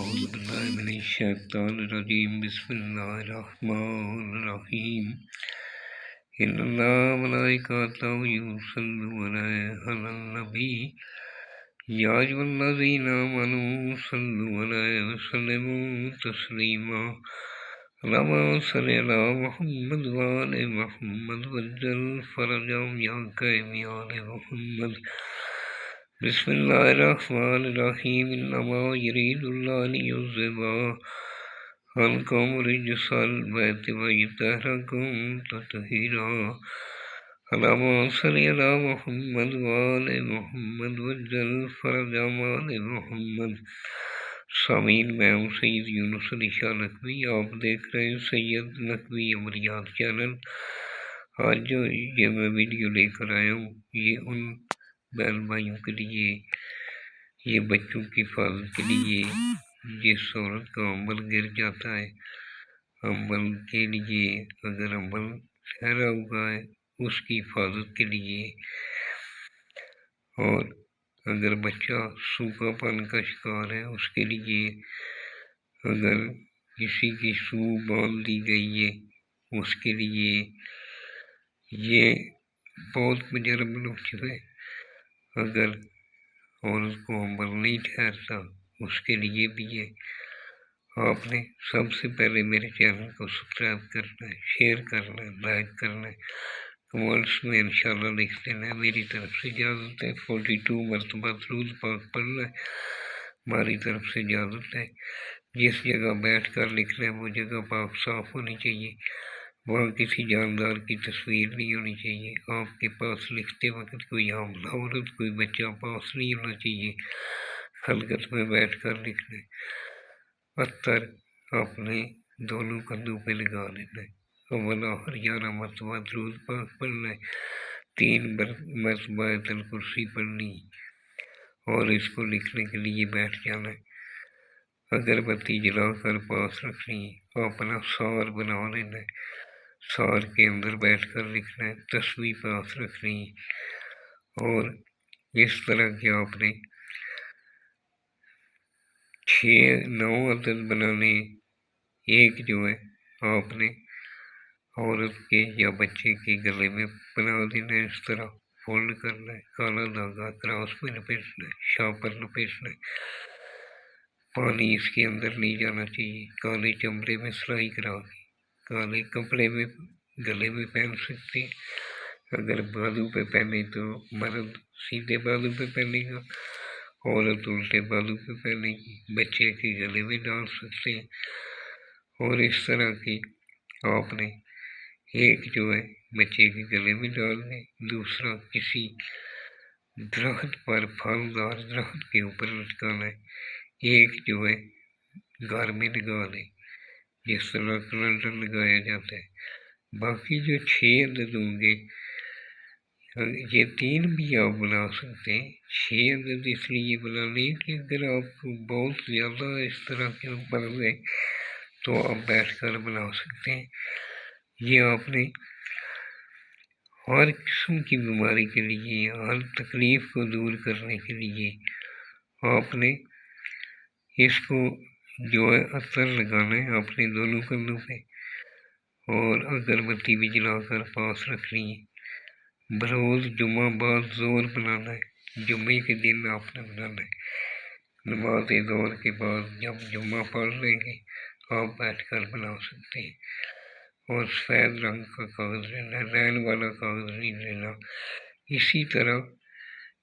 أعوذ بالله من الشيطان الرجيم بسم الله الرحمن الرحيم إن الله وملائكته يصلون على النبي يا أيها الذين آمنوا صلوا عليه وسلموا تسليما اللهم صل على محمد وآل محمد وجل فرجهم يا كريم يا آل محمد بسم الله الرحمن الرحيم إنما يريد الله ليذهب عنكم رجس البيت ويطهركم تطهيرا اللهم صل على محمد وآل محمد وجل فرجهم آل محمد سامعین میں ہوں سید یونس علی شاہ نقوی، آپ دیکھ رہے ہیں سید نقوی عمریات چینل۔ آج جو یہ میں ویڈیو لے کر آیا ہوں یہ ان بہن بھائیوں کے لیے، یہ بچوں کی حفاظت کے لیے جس عورت کا عمل گر جاتا ہے، عمل کے لیے اگر عمل ٹھہرا ہوا ہے اس کی حفاظت کے لیے، اور اگر بچہ سوکھا پن کا شکار ہے اس کے لیے، اگر کسی کی سو باندھ دی گئی ہے اس کے لیے، یہ بہت مجرم لوگ ہے۔ اگر عورت کو عمل نہیں ٹھہرتا اس کے لیے بھی ہے۔ آپ نے سب سے پہلے میرے چینل کو سبسکرائب کرنا ہے، شیئر کرنا ہے، لائک کرنا ہے، کمنٹس میں انشاءاللہ لکھ دینا ہے۔ میری طرف سے اجازت ہے، 42 مرتبہ درود پاک پڑھنا ہے، ہماری طرف سے اجازت ہے۔ جس جگہ بیٹھ کر لکھنا ہے وہ جگہ پاک صاف ہونی چاہیے، وہاں کسی جاندار کی تصویر نہیں ہونی چاہیے۔ آپ کے پاس لکھتے وقت کوئی حاملہ عورت، کوئی بچہ پاس نہیں ہونا چاہیے۔ خلقت میں بیٹھ کر لکھنا ہے۔ عطر اپنے دونوں کندھوں پہ لگا لینا ہے، اول آخر 11 مرتبہ درود پاک پڑھنا ہے، 3 مرتبہ آیت الکرسی پڑھنی اور اس کو لکھنے کے لیے بیٹھ جانا ہے۔ اگربتی جلا کر پاس رکھنی ہے، اپنا سار بنا لینا ہے، سار کے اندر بیٹھ کر لکھنا ہے، تسبیح پاس رکھنی ہے، اور اس طرح کے آپ نے 6-9 عدد بنانے۔ ایک جو ہے آپ نے عورت کے یا بچے کے گلے میں بنا دینا ہے، اس طرح فولڈ کرنا ہے، کالا دھاگا کراس میں لپیٹنا ہے، شاپر لپیٹنا ہے، پانی اس کے اندر نہیں جانا چاہیے۔ کالے چمڑے میں سلائی کرا کے کالے کپڑے میں گلے میں پہن سکتے ہیں۔ اگر بازو پہ پہنے تو مرد سیدھے بازو پہ پہنے گا، عورت الٹے بازو پہ پہنے گی، بچے کے گلے میں ڈال سکتے ہیں۔ اور اس طرح کی آپ نے ایک جو ہے بچے کے گلے میں ڈالنے، دوسرا کسی درخت پر پھلدار درخت کے اوپر لٹکانا ہے، ایک جو ہے گھر میں لگا لیں جس طرح کیلنڈر لگایا جاتا ہے۔ باقی جو 6 عدد ہوں گے یہ 3 بھی آپ بنا سکتے ہیں۔ 6 عدد اس لیے بنا لیں کہ اگر آپ کو بہت زیادہ اس طرح کے مرض ہے تو آپ بیٹھ کر بنا سکتے ہیں۔ یہ آپ نے ہر قسم کی بیماری کے لیے، ہر تکلیف کو دور کرنے کے لیے آپ نے اس کو جو ہے عطر لگانا ہے اپنے دونوں کندھوں پہ، اور اگربتی بھی جلا کر پاس رکھنی ہے۔ بروز جمعہ بعد زور بنانا ہے، جمعے کے دن آپ نے بنانا ہے۔ نماز ظہر کے بعد جب جمعہ پڑھ لیں گے آپ بیٹھ کر بنا سکتے ہیں۔ اور سفید رنگ کا کاغذ لینا ہے، رین والا کاغذ نہیں لینا۔ اسی طرح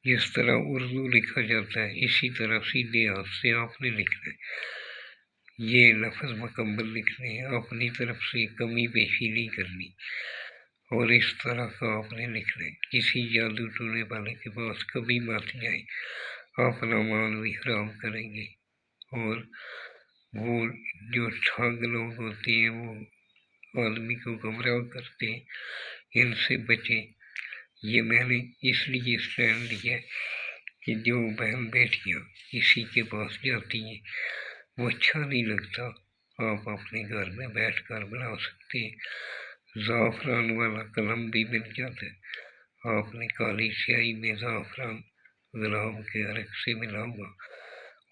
جس طرح اردو لکھا جاتا ہے اسی طرح سیدھے ہاتھ سے آپ نے لکھنا ہے، یہ لفظ مکمل لکھنے ہیں، اپنی طرف سے کمی بیشی نہیں کرنی، اور اس طرح کا آپ نے لکھنا ہے۔ کسی جادو ٹونے والے کے پاس کبھی مت جائیں، اپنا مال بھی حرام کریں گے، اور وہ جو ٹھگ لوگ ہوتے ہیں وہ آدمی کو گمراہ کرتے ہیں، ان سے بچیں۔ یہ میں نے اس لیے اسٹینڈ لیا ہے کہ جو بہن بیٹیاں کسی کے پاس جاتی ہیں وہ اچھا نہیں لگتا، آپ اپنے گھر میں بیٹھ کر بنا سکتے ہیں۔ زعفران والا قلم بھی مل جاتا ہے، آپ نے کالی سیاہی میں زعفران گلاب کے عرق سے ملا ہوا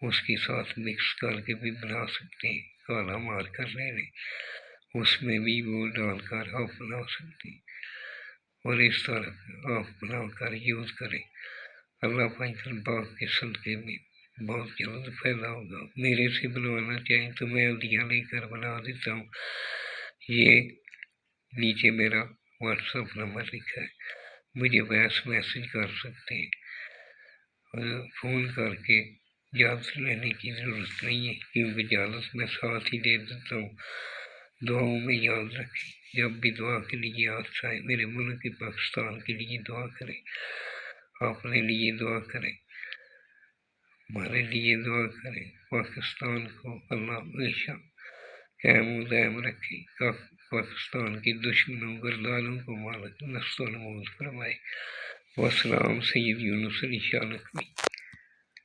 اس کے ساتھ مکس کر کے بھی بنا سکتے ہیں، کالا مار کر لے لیں، اس میں بھی وہ ڈال کر آپ بنا سکتے ہیں، اور اس طرح آپ بنا کر یوز کریں۔ اللہ پاک کے صدقے میں بہت جلد فائدہ ہوگا۔ میرے سے بنوانا چاہیں تو میں عدیہ لے کر بنا دیتا ہوں۔ یہ نیچے میرا واٹس ایپ نمبر لکھا ہے، مجھے وائس میسج کر سکتے ہیں، اور فون کر کے اجازت لینے کی ضرورت نہیں ہے، کیونکہ اجازت میں ساتھ ہی دے دیتا ہوں۔ دعاؤں میں یاد رکھیں، جب بھی دعا کے لیے یاد آئے میرے ملک پاکستان کے لیے دعا کریں، اپنے لیے دعا کریں، ہمارے لیے دعا کریں۔ پاکستان کو اللہ ہمیشہ قائم و دائم رکھے، پاکستان کے دشمنوں غرداروں کو مالک نصر و نمود فرمائے۔ والسلام سید یونس علی شاہ نقوی۔